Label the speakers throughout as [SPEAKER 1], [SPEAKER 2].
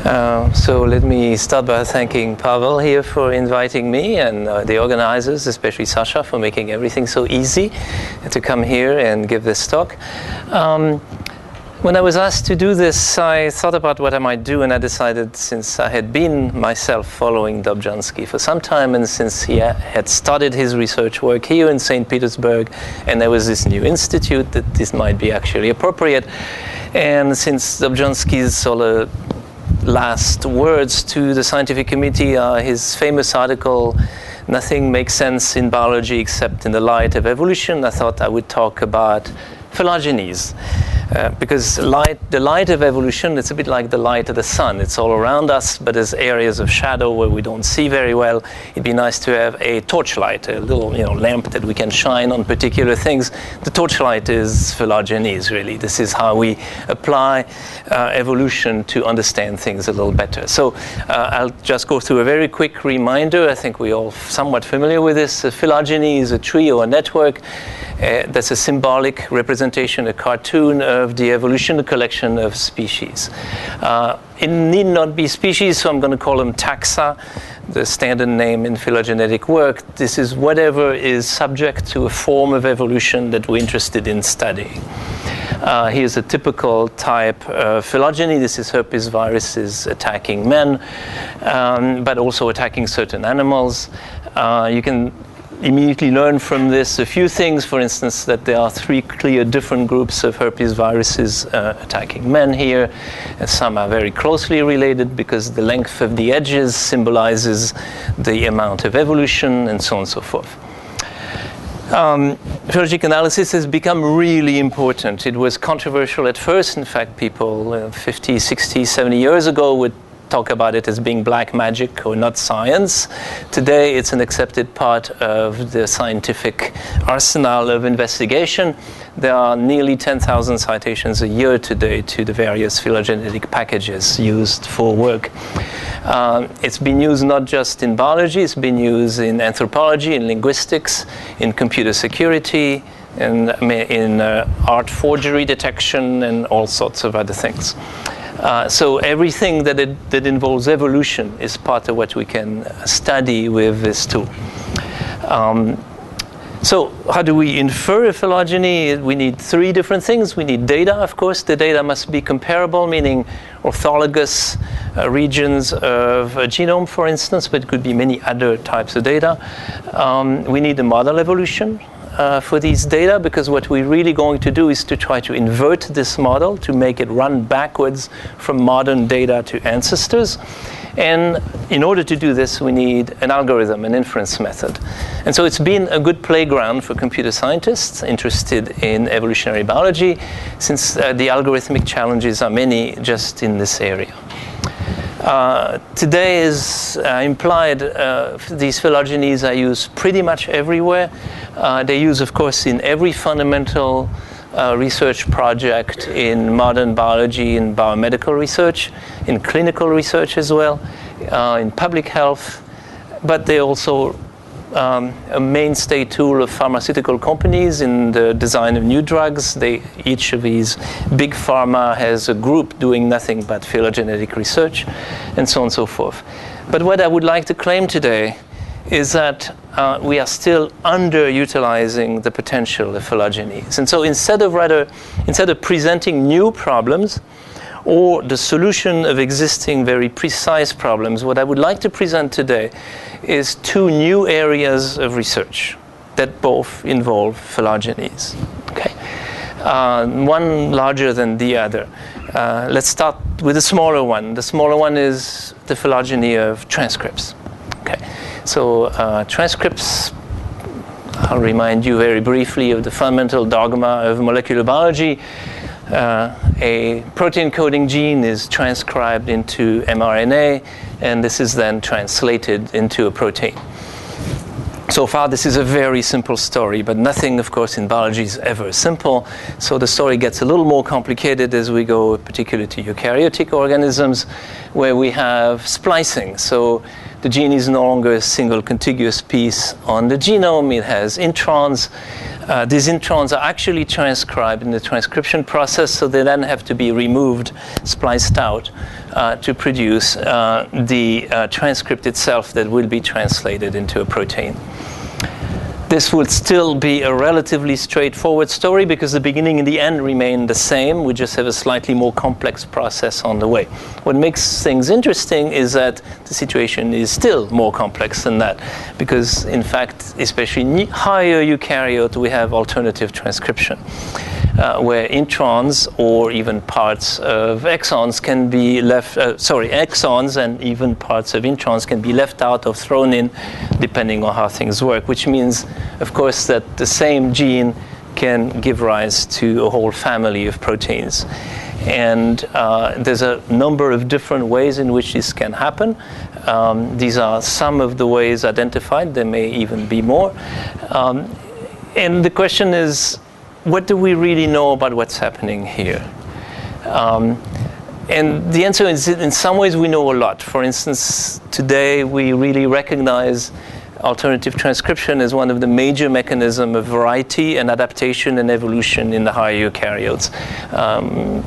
[SPEAKER 1] So let me start by thanking Pavel here for inviting me, and the organizers, especially Sasha, for making everything so easy to come here and give this talk. When I was asked to do this, I thought about what I might do, and I decided, since I had been myself following Dobzhansky for some time, and since he had started his research work here in St. Petersburg, and there was this new institute, that this might be actually appropriate. And since Dobzhansky's sort of last words to the scientific committee are his famous article, "Nothing makes sense in biology except in the light of evolution," I thought I would talk about phylogenies. Because the light of evolution, it's a bit like the light of the sun. It's all around us, but there's areas of shadow where we don't see very well. It'd be nice to have a torchlight, a little lamp that we can shine on particular things. The torchlight is phylogenies, really. This is how we apply evolution to understand things a little better. So I'll just go through a very quick reminder. I think we're all somewhat familiar with this. A phylogeny is a tree or a network. That's a symbolic representation, a cartoon of the evolution, a collection of species. It need not be species, so I'm going to call them taxa, the standard name in phylogenetic work. This is whatever is subject to a form of evolution that we're interested in studying. Here's a typical type of phylogeny. This is herpes viruses attacking men, but also attacking certain animals. You can immediately learn from this a few things. For instance, that there are 3 clear different groups of herpes viruses attacking men here. And some are very closely related because the length of the edges symbolizes the amount of evolution, and so on and so forth. Phylogenetic analysis has become really important. It was controversial at first. In fact, people 50, 60, 70 years ago would talk about it as being black magic or not science. Today, it's an accepted part of the scientific arsenal of investigation. There are nearly 10,000 citations a year today to the various phylogenetic packages used for work. It's been used not just in biology, it's been used in anthropology, in linguistics, in computer security, in art forgery detection, and all sorts of other things. So everything that involves evolution is part of what we can study with this tool. So how do we infer a phylogeny? We need 3 different things. We need data, of course. The data must be comparable, meaning orthologous regions of a genome, for instance, but it could be many other types of data. We need a model evolution for these data, because what we're really going to do is to try to invert this model to make it run backwards from modern data to ancestors. And in order to do this, we need an algorithm, an inference method. And so it's been a good playground for computer scientists interested in evolutionary biology, since the algorithmic challenges are many just in this area. Today is implied, these phylogenies are used pretty much everywhere. They're used, of course, in every fundamental research project in modern biology, in biomedical research, in clinical research as well, in public health, but they're also a mainstay tool of pharmaceutical companies in the design of new drugs. Each of these big pharma has a group doing nothing but phylogenetic research, and so on and so forth. But what I would like to claim today is that we are still underutilizing the potential of phylogenies. And so instead of presenting new problems or the solution of existing very precise problems, what I would like to present today is 2 new areas of research that both involve phylogenies. Okay? One larger than the other. Let's start with the smaller one. The smaller one is the phylogeny of transcripts. Okay. So transcripts, I'll remind you very briefly of the fundamental dogma of molecular biology. A protein coding gene is transcribed into mRNA, and this is then translated into a protein. So far, this is a very simple story, but nothing, of course, in biology is ever simple. So the story gets a little more complicated as we go, particularly to eukaryotic organisms, where we have splicing. So the gene is no longer a single contiguous piece on the genome. It has introns. These introns are actually transcribed in the transcription process, so they then have to be removed, spliced out, to produce the transcript itself that will be translated into a protein. This would still be a relatively straightforward story because the beginning and the end remain the same. We just have a slightly more complex process on the way. What makes things interesting is that the situation is still more complex than that because, in fact, especially in higher eukaryote, we have alternative transcription. Where introns or even parts of exons can be left, exons and even parts of introns can be left out or thrown in depending on how things work, which means, of course, that the same gene can give rise to a whole family of proteins. And there's a number of different ways in which this can happen. These are some of the ways identified. There may even be more. And the question is, what do we really know about what's happening here? And the answer is, in some ways, we know a lot. For instance, today we really recognize alternative transcription as one of the major mechanisms of variety and adaptation and evolution in the higher eukaryotes.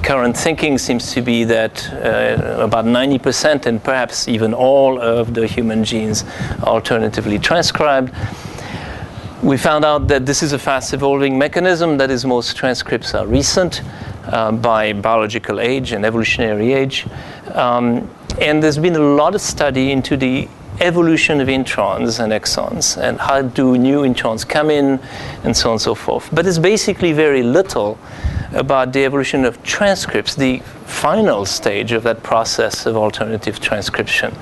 [SPEAKER 1] Current thinking seems to be that about 90% and perhaps even all of the human genes are alternatively transcribed. We found out that this is a fast-evolving mechanism, that is, most transcripts are recent by biological age and evolutionary age. And there's been a lot of study into the evolution of introns and exons and how do new introns come in and so on and so forth. But it's basically very little about the evolution of transcripts, the final stage of that process of alternative transcription.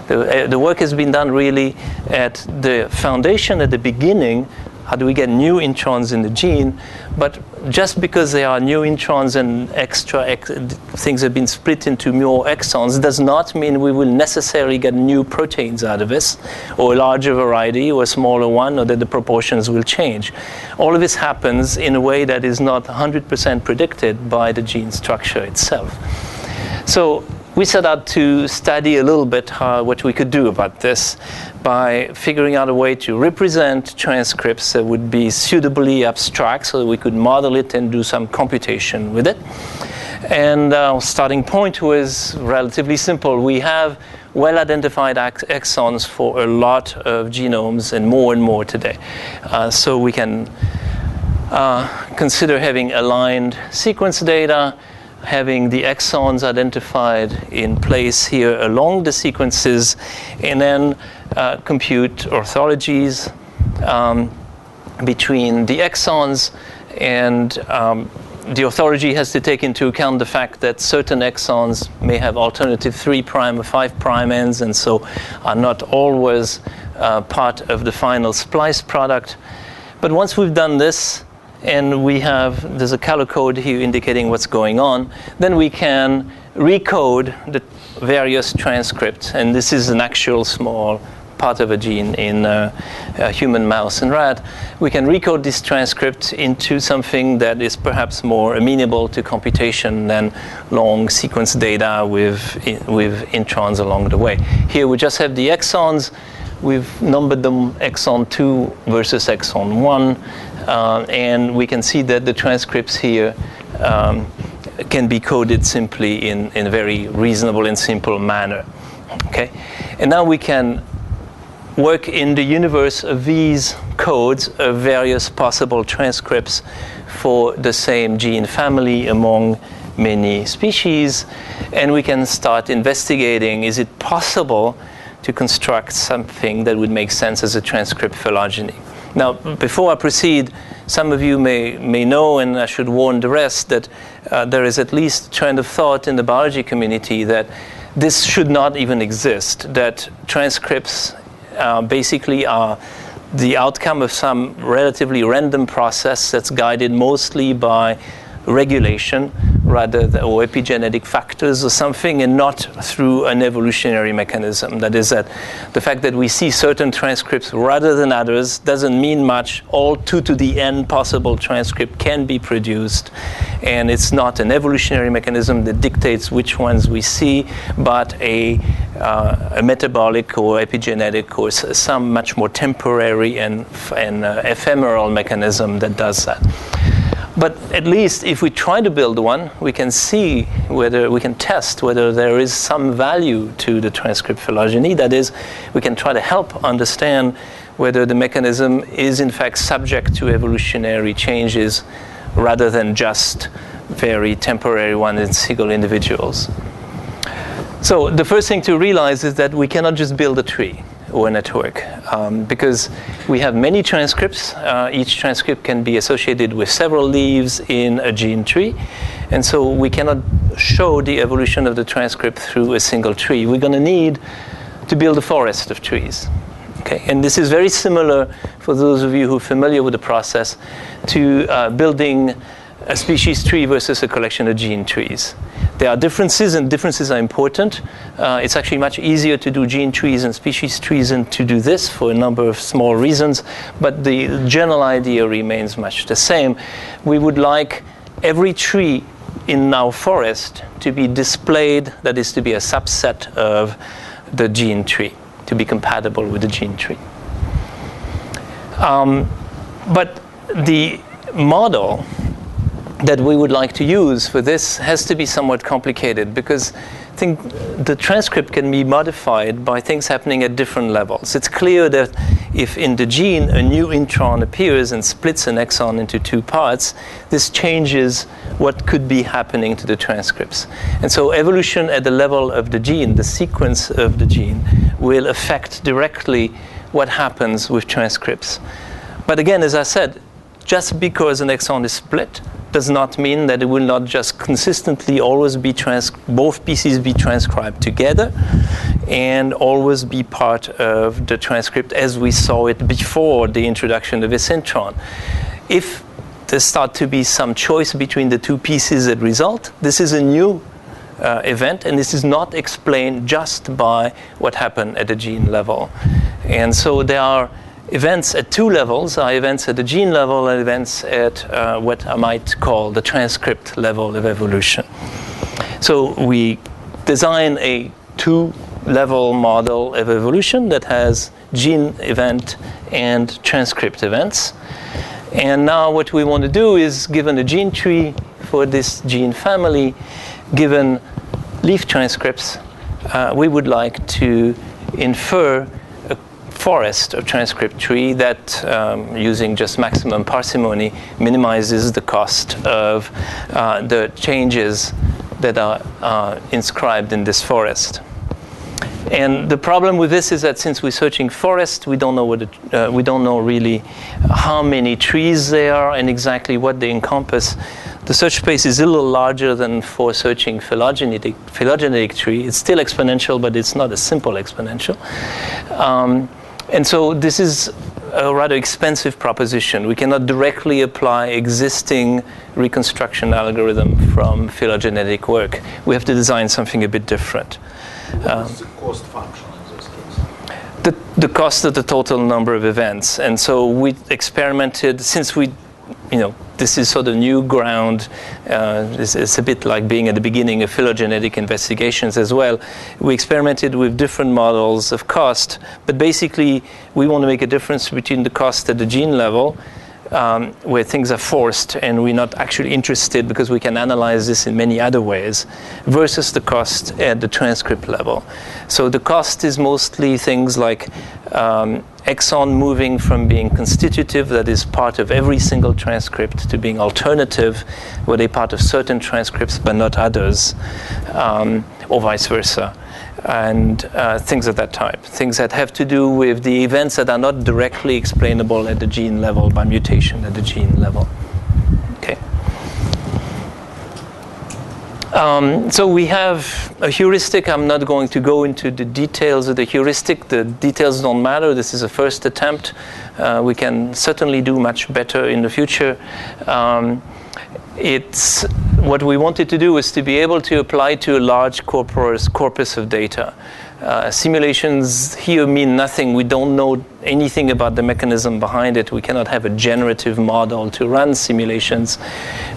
[SPEAKER 1] The work has been done really at the foundation, at the beginning. How do we get new introns in the gene? But just because there are new introns and extra things have been split into more exons does not mean we will necessarily get new proteins out of this, or a larger variety, or a smaller one, or that the proportions will change. All of this happens in a way that is not 100% predicted by the gene structure itself. So we set out to study a little bit what we could do about this by figuring out a way to represent transcripts that would be suitably abstract so that we could model it and do some computation with it. And our starting point was relatively simple. We have well-identified exons for a lot of genomes and more today. So we can consider having aligned sequence data, having the exons identified in place here along the sequences, and then compute orthologies between the exons. And the orthology has to take into account the fact that certain exons may have alternative 3' or 5' ends, and so are not always part of the final splice product. But once we've done this, and there's a color code here indicating what's going on, then we can recode the various transcripts. And this is an actual small part of a gene in a human, mouse, and rat. We can recode this transcript into something that is perhaps more amenable to computation than long sequence data with introns along the way. Here we just have the exons. We've numbered them exon 2 versus exon 1. And we can see that the transcripts here can be coded simply in a very reasonable and simple manner. Okay? And now we can work in the universe of these codes of various possible transcripts for the same gene family among many species. And we can start investigating, is it possible to construct something that would make sense as a transcript phylogeny? Now, before I proceed, some of you may know, and I should warn the rest, that there is at least a trend of thought in the biology community that this should not even exist, that transcripts basically are the outcome of some relatively random process that's guided mostly by regulation rather or epigenetic factors or something, and not through an evolutionary mechanism. That is, that the fact that we see certain transcripts rather than others doesn't mean much. All 2 to the n possible transcript can be produced, and it's not an evolutionary mechanism that dictates which ones we see, but a metabolic or epigenetic or some much more temporary and ephemeral mechanism that does that. But at least if we try to build one, we can see whether we can test whether there is some value to the transcript phylogeny. That is, we can try to help understand whether the mechanism is in fact subject to evolutionary changes rather than just very temporary ones in single individuals. So the first thing to realize is that we cannot just build a tree or a network, because we have many transcripts. Each transcript can be associated with several leaves in a gene tree, and so we cannot show the evolution of the transcript through a single tree. We're going to need to build a forest of trees. Okay? And this is very similar, for those of you who are familiar with the process, to building a species tree versus a collection of gene trees. There are differences, and differences are important. It's actually much easier to do gene trees and species trees than to do this for a number of small reasons, but the general idea remains much the same. We would like every tree in our forest to be displayed, that is, to be a subset of the gene tree, to be compatible with the gene tree. But the model that we would like to use for this has to be somewhat complicated, because I think the transcript can be modified by things happening at different levels. It's clear that if in the gene a new intron appears and splits an exon into 2 parts, this changes what could be happening to the transcripts. And so evolution at the level of the gene, the sequence of the gene, will affect directly what happens with transcripts. But again, as I said, just because an exon is split does not mean that it will not just consistently always be both pieces be transcribed together and always be part of the transcript as we saw it before the introduction of this intron. If there start to be some choice between the 2 pieces that result, this is a new event, and this is not explained just by what happened at the gene level. And so there are events at 2 levels, are events at the gene level and events at what I might call the transcript level of evolution. So we design a 2-level model of evolution that has gene event and transcript events. And now what we want to do is, given a gene tree for this gene family, given leaf transcripts, we would like to infer forest or transcript tree that, using just maximum parsimony, minimizes the cost of the changes that are inscribed in this forest. And the problem with this is that since we're searching forest, we don't know we don't know really how many trees there are and exactly what they encompass. The search space is a little larger than for searching phylogenetic tree. It's still exponential, but it's not a simple exponential. And so this is a rather expensive proposition. We cannot directly apply existing reconstruction algorithm from phylogenetic work. We have to design something a bit different.
[SPEAKER 2] What's the cost function in this case?
[SPEAKER 1] The cost of the total number of events. And so we experimented, since this is sort of new ground. It's a bit like being at the beginning of phylogenetic investigations as well. We experimented with different models of cost, but basically we want to make a difference between the cost at the gene level, where things are forced and we're not actually interested because we can analyze this in many other ways, versus the cost at the transcript level. So the cost is mostly things like exon moving from being constitutive, that is part of every single transcript, to being alternative, where they're part of certain transcripts but not others, or vice versa. And things of that type, things that have to do with the events that are not directly explainable at the gene level by mutation at the gene level. Okay. So we have a heuristic. I'm not going to go into the details of the heuristic. The details don't matter. This is a first attempt. We can certainly do much better in the future. It's what we wanted to do was to be able to apply to a large corpus of data. Simulations here mean nothing. We don't know anything about the mechanism behind it. We cannot have a generative model to run simulations.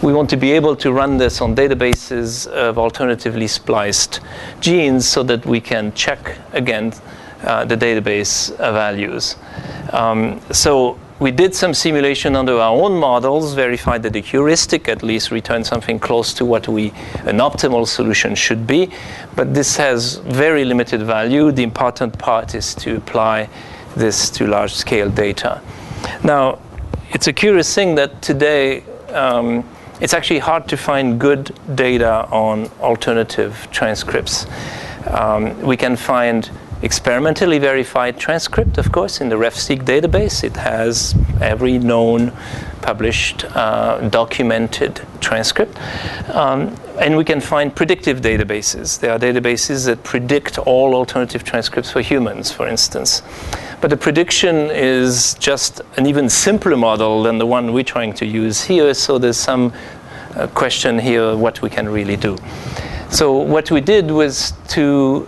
[SPEAKER 1] We want to be able to run this on databases of alternatively spliced genes so that we can check against the database values. So we did some simulation under our own models, verified that the heuristic at least returned something close to what an optimal solution should be. But this has very limited value. The important part is to apply this to large-scale data. Now, it's a curious thing that today it's actually hard to find good data on alternative transcripts. We can find experimentally verified transcript, of course, in the RefSeq database. It has every known, published, documented transcript. And we can find predictive databases. There are databases that predict all alternative transcripts for humans, for instance. But the prediction is just an even simpler model than the one we're trying to use here, so there's some question here what we can really do. So what we did was to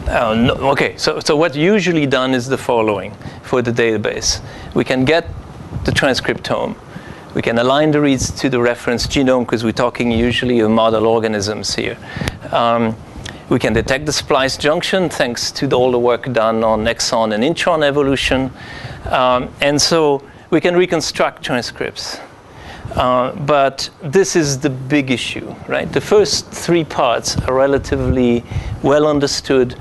[SPEAKER 1] so what's usually done is the following for the database. We can get the transcriptome. We can align the reads to the reference genome because we're talking usually of model organisms here. We can detect the splice junction thanks to all the work done on exon and intron evolution. And so we can reconstruct transcripts. But this is the big issue, right? The first three parts are relatively well understood,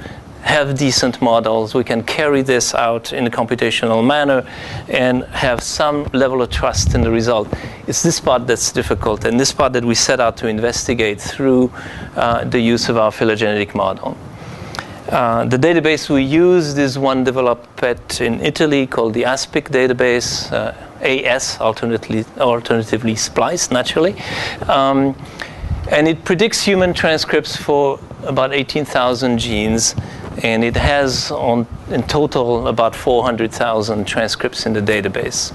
[SPEAKER 1] have decent models. We can carry this out in a computational manner and have some level of trust in the result. It's this part that's difficult, and this part that we set out to investigate through the use of our phylogenetic model. The database we used is one developed in Italy called the ASPIC database, AS, alternatively spliced, naturally. And it predicts human transcripts for about 18,000 genes, and it has in total about 400,000 transcripts in the database.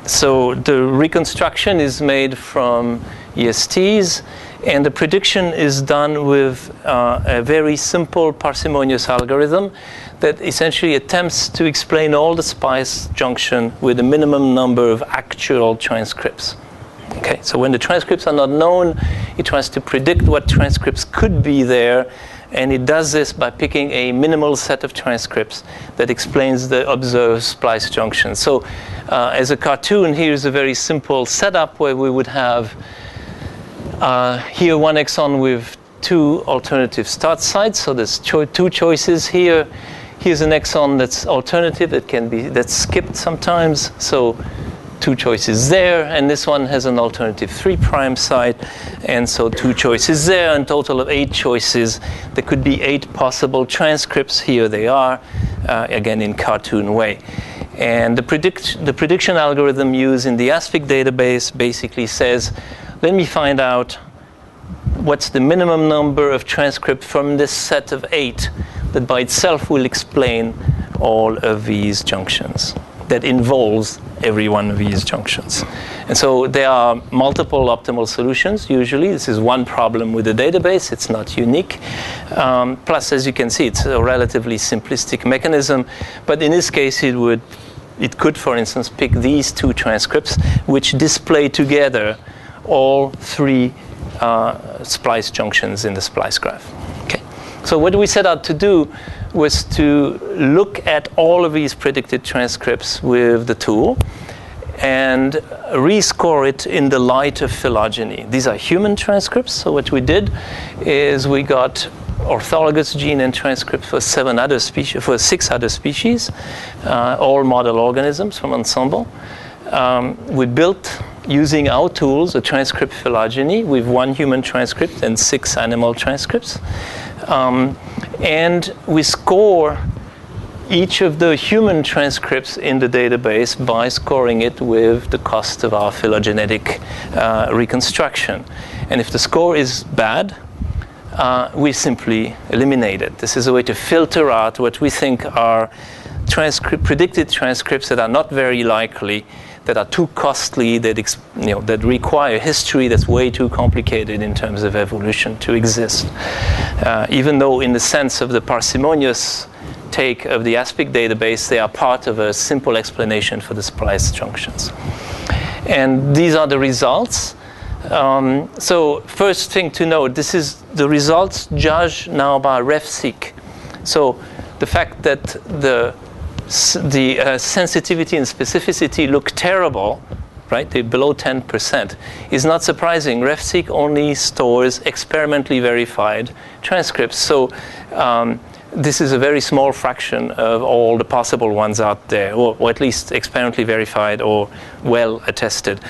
[SPEAKER 1] So the reconstruction is made from ESTs, and the prediction is done with a very simple parsimonious algorithm that essentially attempts to explain all the splice junction with a minimum number of actual transcripts. Okay, so when the transcripts are not known, it tries to predict what transcripts could be there, and it does this by picking a minimal set of transcripts that explains the observed splice junction. So as a cartoon, here's a very simple setup where we would have here one exon with two alternative start sites. So there's two choices here. Here's an exon that's alternative, that's skipped sometimes. So two choices there, and this one has an alternative 3' site, and so two choices there, and total of 8 choices. There could be 8 possible transcripts. Here they are, again in cartoon way. And the prediction algorithm used in the ASPIC database basically says, let me find out what's the minimum number of transcripts from this set of 8 that by itself will explain all of these junctions, that involves every one of these junctions. And so there are multiple optimal solutions usually. This is one problem with the database. It's not unique. Plus, as you can see, it's a relatively simplistic mechanism. But in this case, it could, for instance, pick these 2 transcripts, which display together all 3 splice junctions in the splice graph. Okay. So what we set out to do was to look at all of these predicted transcripts with the tool and rescore it in the light of phylogeny. These are human transcripts. So what we did is we got orthologous gene and transcripts for 6 other species, all model organisms from Ensemble. We built, using our tools, a transcript phylogeny with 1 human transcript and 6 animal transcripts. And we score each of the human transcripts in the database by scoring it with the cost of our phylogenetic reconstruction. And if the score is bad, we simply eliminate it. This is a way to filter out what we think are predicted transcripts that are not very likely, that are too costly, that require history that's way too complicated in terms of evolution to exist. Even though in the sense of the parsimonious take of the aspect database, they are part of a simple explanation for the splice junctions. And these are the results. So first thing to note, this is the results judged now by RefSeq. So the fact that the sensitivity and specificity look terrible, right? They're below 10%, is not surprising. RefSeq only stores experimentally verified transcripts. So this is a very small fraction of all the possible ones out there, or at least experimentally verified or well attested.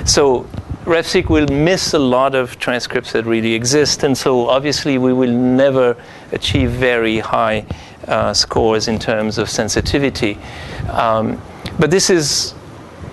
[SPEAKER 1] So RefSeq will miss a lot of transcripts that really exist, and so obviously we will never achieve very high scores in terms of sensitivity. But this is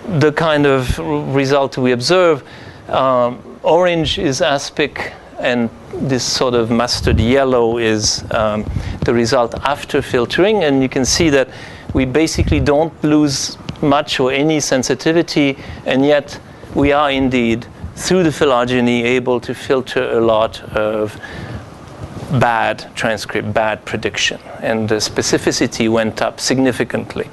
[SPEAKER 1] the kind of result we observe. Orange is aspic, and this sort of mustard yellow is the result after filtering, and you can see that we basically don't lose much or any sensitivity, and yet we are indeed, through the phylogeny, able to filter a lot of bad transcript, bad prediction, and the specificity went up significantly.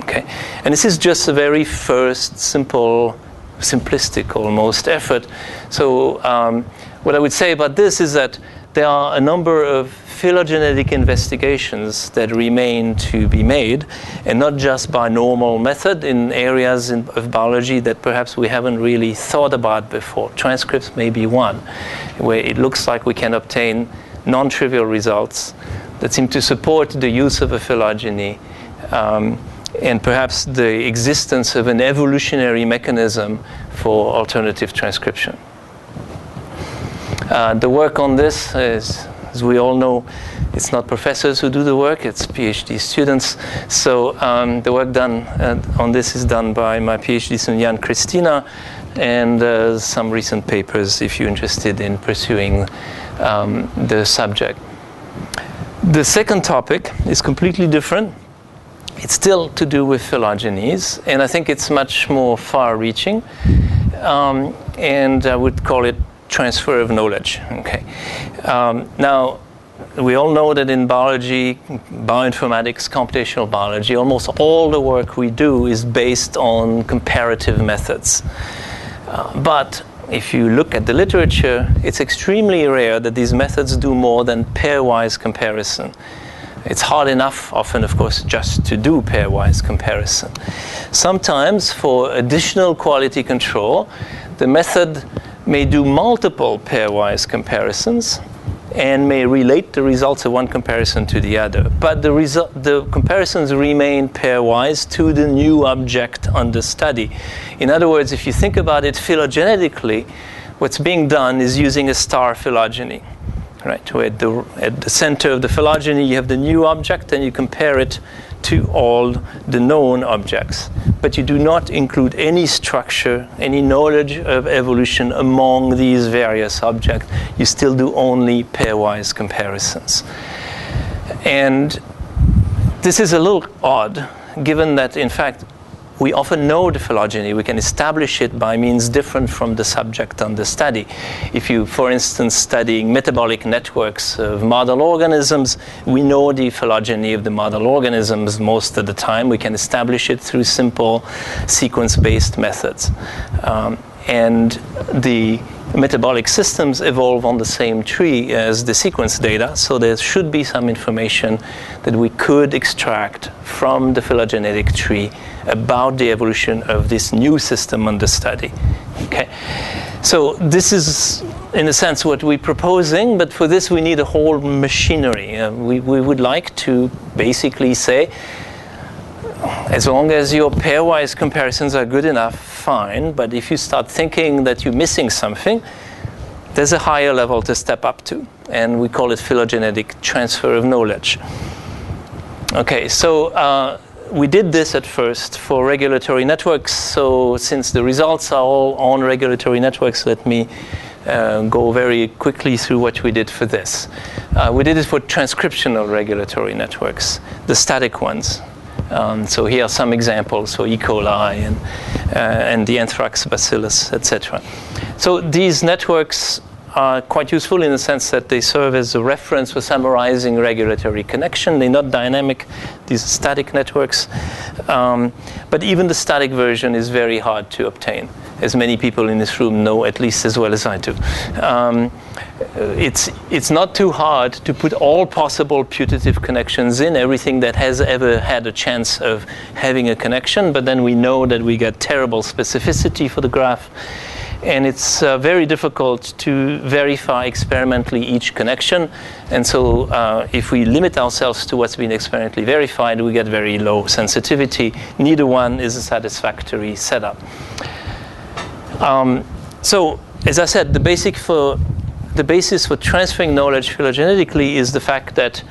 [SPEAKER 1] Okay, and this is just a very first simplistic almost effort. So what I would say about this is that there are a number of phylogenetic investigations that remain to be made, and not just by normal method in areas of biology that perhaps we haven't really thought about before. Transcripts may be one, where it looks like we can obtain non-trivial results that seem to support the use of a phylogeny and perhaps the existence of an evolutionary mechanism for alternative transcription. The work on this is, as we all know, it's not professors who do the work, it's PhD students. So the work done on this is done by my PhD student Jan Christina, and some recent papers if you're interested in pursuing the subject. The second topic is completely different. It's still to do with phylogenies, and I think it's much more far-reaching, and I would call it transfer of knowledge. Okay. Now, we all know that in biology, bioinformatics, computational biology, almost all the work we do is based on comparative methods. But if you look at the literature, it's extremely rare that these methods do more than pairwise comparison. It's hard enough, often, of course, just to do pairwise comparison. Sometimes, for additional quality control, the method may do multiple pairwise comparisons and may relate the results of one comparison to the other. But the comparisons remain pairwise to the new object under study. In other words, if you think about it phylogenetically, what's being done is using a star phylogeny. Right, where at the center of the phylogeny you have the new object and you compare it to all the known objects. But you do not include any structure, any knowledge of evolution among these various objects. You still do only pairwise comparisons. And this is a little odd, given that, in fact, we often know the phylogeny. We can establish it by means different from the subject under study. If you, for instance, studying metabolic networks of model organisms, we know the phylogeny of the model organisms most of the time. We can establish it through simple sequence-based methods. And the metabolic systems evolve on the same tree as the sequence data, so there should be some information that we could extract from the phylogenetic tree about the evolution of this new system under study. Okay, so this is, in a sense, what we're proposing, but for this we need a whole machinery. We would like to basically say, as long as your pairwise comparisons are good enough, fine, but if you start thinking that you're missing something, there's a higher level to step up to, and we call it phylogenetic transfer of knowledge. Okay, so we did this at first for regulatory networks, so since the results are all on regulatory networks, let me go very quickly through what we did for this. We did it for transcriptional regulatory networks, the static ones. So here are some examples, so E. coli and the anthrax bacillus, etc. So these networks are quite useful in the sense that they serve as a reference for summarizing regulatory connection. They're not dynamic, these are static networks. But even the static version is very hard to obtain, as many people in this room know, at least as well as I do. It's not too hard to put all possible putative connections in, everything that has ever had a chance of having a connection, but then we know that we get terrible specificity for the graph. And it's very difficult to verify experimentally each connection. And so if we limit ourselves to what's been experimentally verified, we get very low sensitivity. Neither one is a satisfactory setup. So as I said, the basis for transferring knowledge phylogenetically is the fact that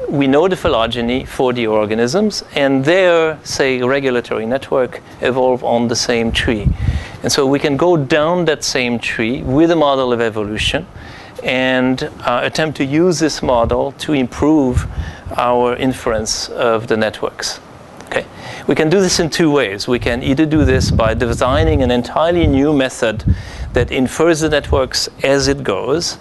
[SPEAKER 1] we know the phylogeny for the organisms, and their, say, regulatory network evolve on the same tree. And so we can go down that same tree with a model of evolution and attempt to use this model to improve our inference of the networks. Okay. We can do this in two ways. We can either do this by designing an entirely new method that infers the networks as it goes.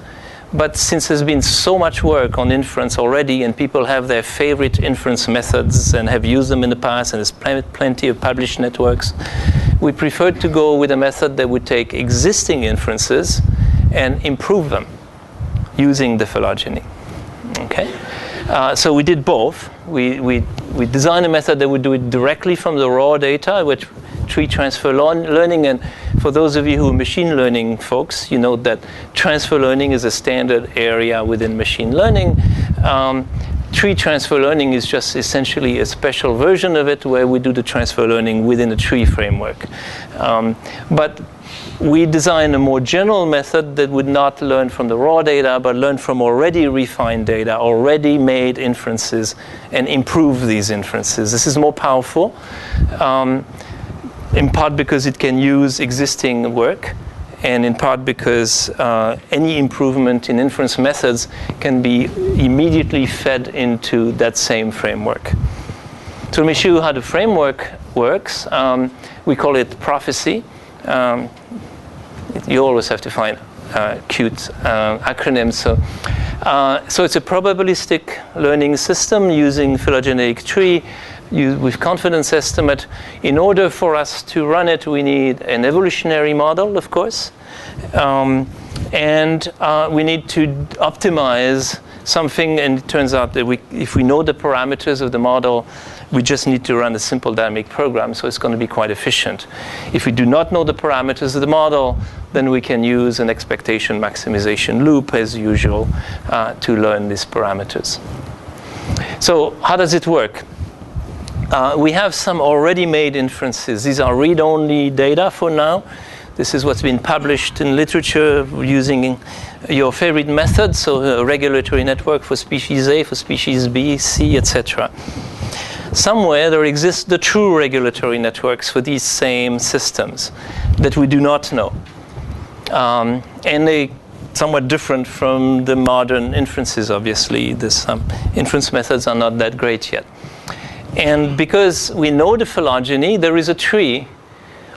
[SPEAKER 1] But since there's been so much work on inference already, and people have their favorite inference methods and have used them in the past, and there's plenty of published networks, we preferred to go with a method that would take existing inferences and improve them using the phylogeny. Okay? So we did both. We designed a method that would do it directly from the raw data, which tree transfer learning. And for those of you who are machine learning folks, you know that transfer learning is a standard area within machine learning. Tree transfer learning is just essentially a special version of it where we do the transfer learning within a tree framework. But we designed a more general method that would not learn from the raw data, but learn from already refined data, already made inferences, and improve these inferences. This is more powerful, in part because it can use existing work, and in part because any improvement in inference methods can be immediately fed into that same framework. So let me show you how the framework works. We call it prophecy. You always have to find cute acronyms. So it's a probabilistic learning system using phylogenetic tree with confidence estimate. In order for us to run it, we need an evolutionary model, of course. And we need to optimize something, and it turns out that if we know the parameters of the model, we just need to run a simple dynamic program, so it's going to be quite efficient. If we do not know the parameters of the model, then we can use an expectation maximization loop, as usual, to learn these parameters. So how does it work? We have some already made inferences. These are read-only data for now. This is what's been published in literature using your favorite methods, so a regulatory network for species A, for species B, C, etc. Somewhere there exist the true regulatory networks for these same systems that we do not know. And they somewhat different from the modern inferences, obviously. Some inference methods are not that great yet. And because we know the phylogeny, there is a tree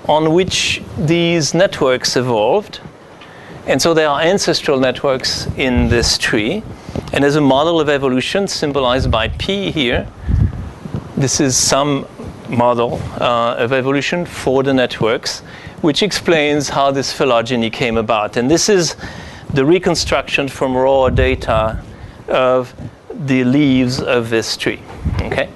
[SPEAKER 1] on which these networks evolved. And so there are ancestral networks in this tree. And there's a model of evolution symbolized by P here. This is some model of evolution for the networks, which explains how this phylogeny came about. And this is the reconstruction from raw data of the leaves of this tree. Okay?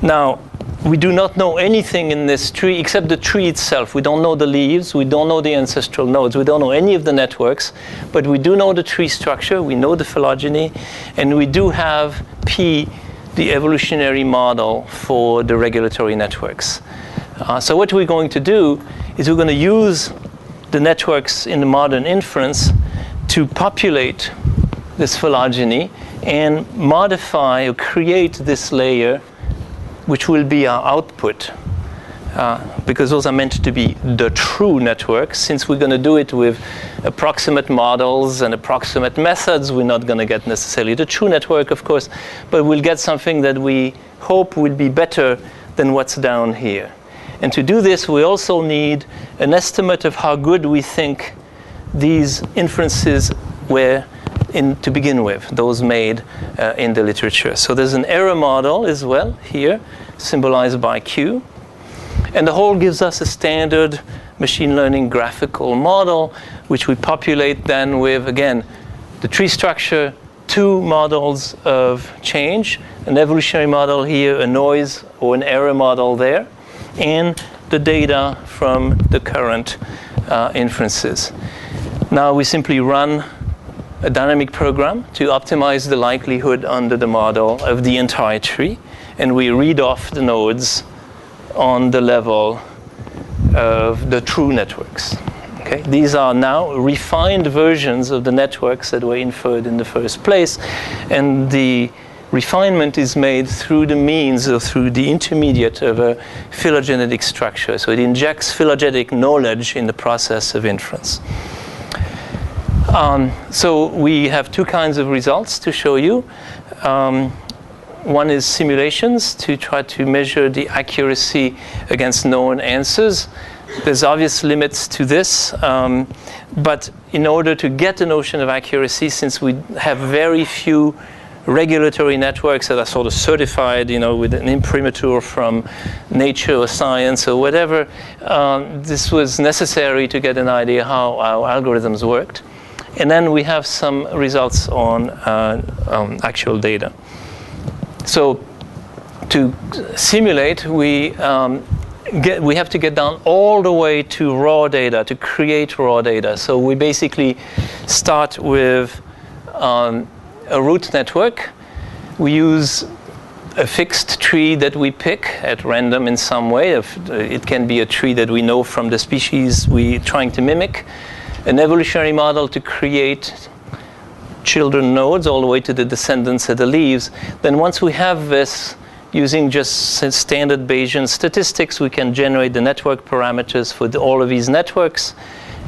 [SPEAKER 1] Now, we do not know anything in this tree except the tree itself. We don't know the leaves. We don't know the ancestral nodes. We don't know any of the networks. But we do know the tree structure. We know the phylogeny. And we do have P, the evolutionary model for the regulatory networks. So what we're going to do is we're going to use the networks in the modern inference to populate this phylogeny and modify or create this layer, which will be our output because those are meant to be the true networks. Since we're going to do it with approximate models and approximate methods, we're not going to get necessarily the true network, of course, but we'll get something that we hope will be better than what's down here. And to do this, we also need an estimate of how good we think these inferences were to begin with, those made in the literature. So there's an error model as well here, symbolized by Q. And the whole gives us a standard machine learning graphical model, which we populate then with, again, the tree structure, two models of change, an evolutionary model here, a noise or an error model there, and the data from the current inferences. Now we simply run a dynamic program to optimize the likelihood under the model of the entire tree, and we read off the nodes on the level of the true networks. Okay? These are now refined versions of the networks that were inferred in the first place, and the refinement is made through the means or through the intermediate of a phylogenetic structure. So it injects phylogenetic knowledge in the process of inference. So we have two kinds of results to show you. One is simulations to try to measure the accuracy against known answers. There's obvious limits to this, but in order to get a notion of accuracy, since we have very few regulatory networks that are sort of certified, with an imprimatur from Nature or Science or whatever, this was necessary to get an idea how our algorithms worked. And then we have some results on actual data. So to simulate, we have to get down all the way to raw data, to create raw data. So we basically start with a root network. We use a fixed tree that we pick at random in some way. It can be a tree that we know from the species we're trying to mimic. An evolutionary model to create children nodes all the way to the descendants of the leaves. Then once we have this, using just standard Bayesian statistics, we can generate the network parameters for all of these networks.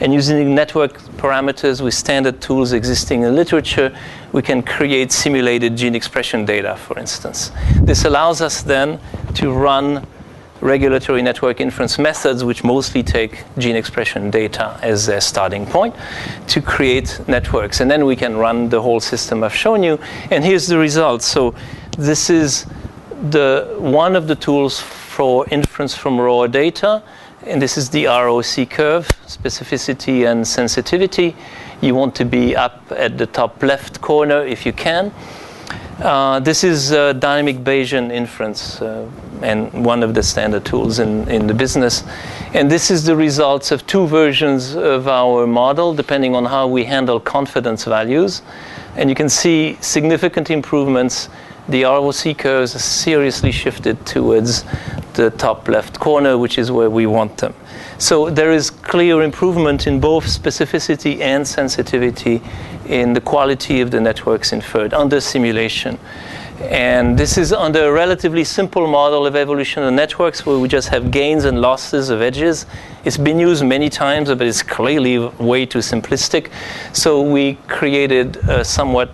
[SPEAKER 1] And using network parameters with standard tools existing in literature, we can create simulated gene expression data, for instance. This allows us then to run regulatory network inference methods, which mostly take gene expression data as their starting point, to create networks. And then we can run the whole system I've shown you. And here's the results. So this is one of the tools for inference from raw data. And this is the ROC curve, specificity and sensitivity. You want to be up at the top left corner if you can. This is dynamic Bayesian inference, and one of the standard tools in the business. And this is the results of two versions of our model, depending on how we handle confidence values. And you can see significant improvements. The ROC curves are seriously shifted towards the top left corner, which is where we want them. So there is clear improvement in both specificity and sensitivity in the quality of the networks inferred under simulation. And this is under a relatively simple model of evolution of networks where we just have gains and losses of edges. It's been used many times, but it's clearly way too simplistic. So we created a somewhat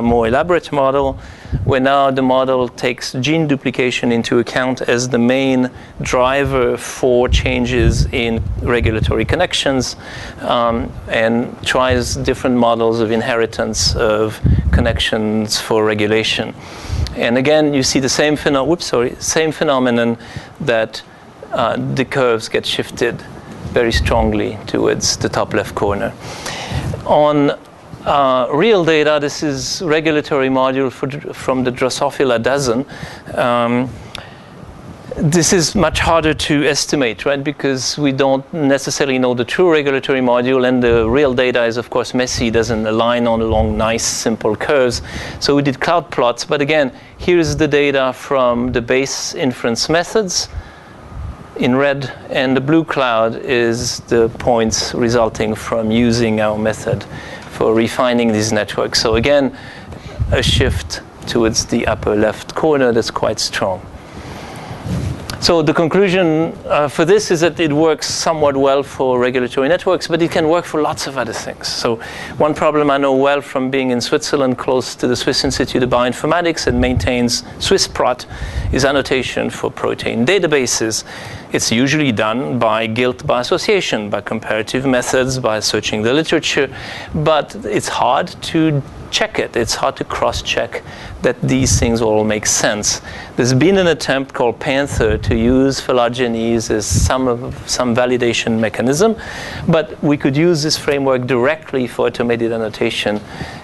[SPEAKER 1] more elaborate model, where now the model takes gene duplication into account as the main driver for changes in regulatory connections, and tries different models of inheritance of connections for regulation. And again, you see the same phenomenon that the curves get shifted very strongly towards the top left corner. On real data, this is regulatory module from the Drosophila dozen. This is much harder to estimate, right? Because we don't necessarily know the true regulatory module, and the real data is, of course, messy, doesn't align along nice, simple curves. So we did cloud plots. But again, here's the data from the base inference methods in red, and the blue cloud is the points resulting from using our method for refining these networks. So again, a shift towards the upper left corner that's quite strong. So the conclusion for this is that it works somewhat well for regulatory networks, but it can work for lots of other things. So one problem I know well from being in Switzerland, close to the Swiss Institute of Bioinformatics, and maintains SwissProt, is annotation for protein databases. It's usually done by guilt by association, by comparative methods, by searching the literature, but it's hard to check it. It's hard to cross-check that these things all make sense. There's been an attempt called Panther to use Phylogenies as some validation mechanism, but we could use this framework directly for automated annotation,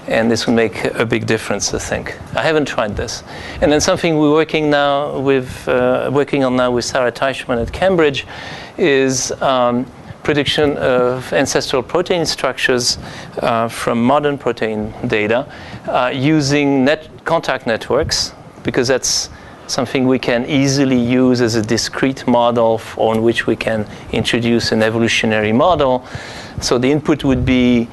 [SPEAKER 1] and this would make a big difference, I think. I haven't tried this. And then something we're working on now with Sarah Teichmann at Cambridge is prediction of ancestral protein structures from modern protein data using contact networks, because that's something we can easily use as a discrete model on which we can introduce an evolutionary model. So the input would be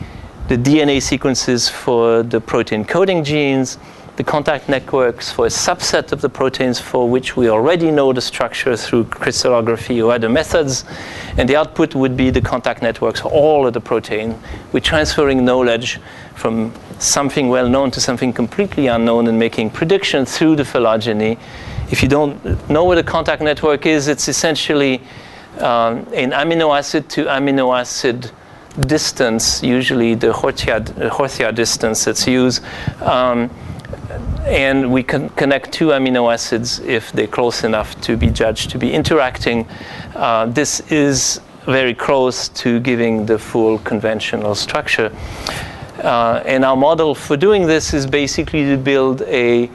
[SPEAKER 1] the DNA sequences for the protein coding genes, the contact networks for a subset of the proteins for which we already know the structure through crystallography or other methods, and the output would be the contact networks for all of the protein. We're transferring knowledge from something well known to something completely unknown and making predictions through the phylogeny. If you don't know what a contact network is, it's essentially an amino acid to amino acid distance, usually the Horthiad distance that's used. And we can connect two amino acids if they're close enough to be judged to be interacting. This is very close to giving the full conventional structure. And our model for doing this is basically to build a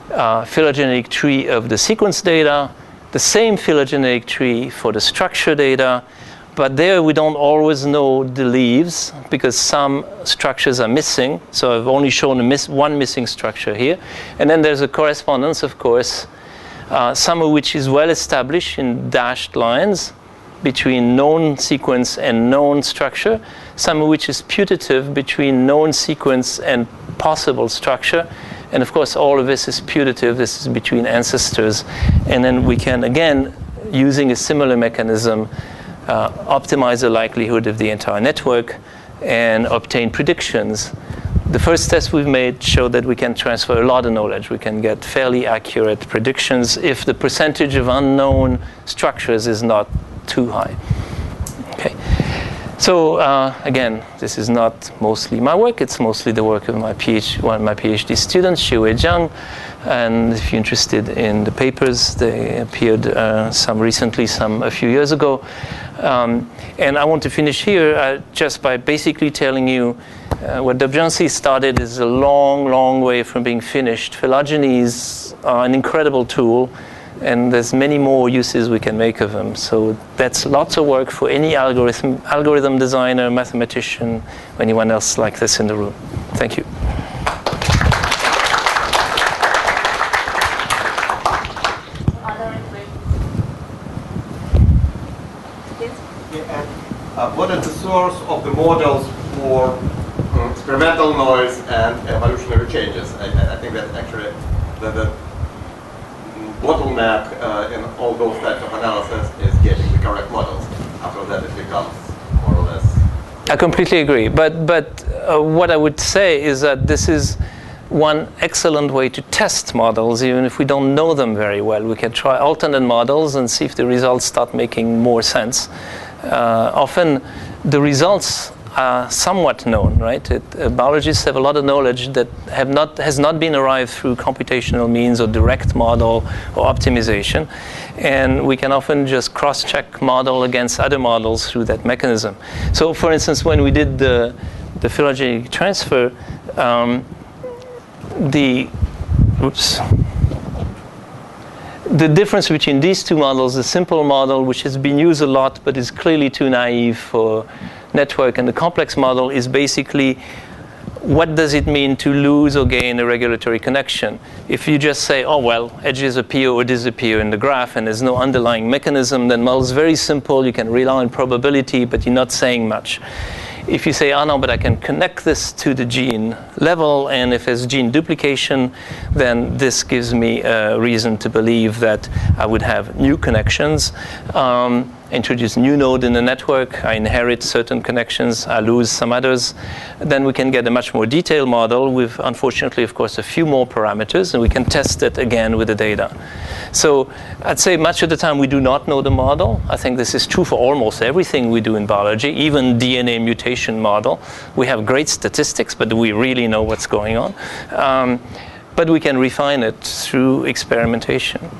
[SPEAKER 1] phylogenetic tree of the sequence data, the same phylogenetic tree for the structure data, but there we don't always know the leaves because some structures are missing. So I've only shown one missing structure here. And then there's a correspondence, of course, some of which is well established in dashed lines between known sequence and known structure, some of which is putative between known sequence and possible structure. And of course, all of this is putative. This is between ancestors. And then we can, again, using a similar mechanism, optimize the likelihood of the entire network and obtain predictions. The first test we've made showed that we can transfer a lot of knowledge. We can get fairly accurate predictions if the percentage of unknown structures is not too high. Okay. So again, this is not mostly my work. It's mostly the work of one of my PhD students, Xiwei Zhang. And if you're interested in the papers, they appeared some recently, some a few years ago. And I want to finish here just by basically telling you what Dobzhansky started is a long, long way from being finished. Phylogenies are an incredible tool, and there's many more uses we can make of them. So that's lots of work for any algorithm designer, mathematician, or anyone else like this in the room. Thank you.
[SPEAKER 3] What is the source of the models for experimental noise and evolutionary changes? I think that actually the bottleneck in all those types of analysis is getting the correct models. After that, it becomes more or less.
[SPEAKER 1] I completely agree. But what I would say is that this is one excellent way to test models, even if we don't know them very well. We can try alternate models and see if the results start making more sense. Often the results are somewhat known, right? Biologists have a lot of knowledge that has not been arrived through computational means or direct model or optimization. And we can often just cross-check model against other models through that mechanism. So for instance, when we did the phylogenetic transfer, the difference between these two models, the simple model, which has been used a lot but is clearly too naive for network, and the complex model is basically what does it mean to lose or gain a regulatory connection. If you just say, oh, well, edges appear or disappear in the graph and there's no underlying mechanism, then model is very simple. You can rely on probability, but you're not saying much. if you say, oh no, but I can connect this to the gene level, and if there's gene duplication, then this gives me a reason to believe that I would have new connections. Introduce new node in the network, I inherit certain connections, I lose some others. Then we can get a much more detailed model with, unfortunately, of course, a few more parameters, and we can test it again with the data. So I'd say much of the time we do not know the model. I think this is true for almost everything we do in biology, even DNA mutation model. We have great statistics, but do we really know what's going on? But we can refine it through experimentation.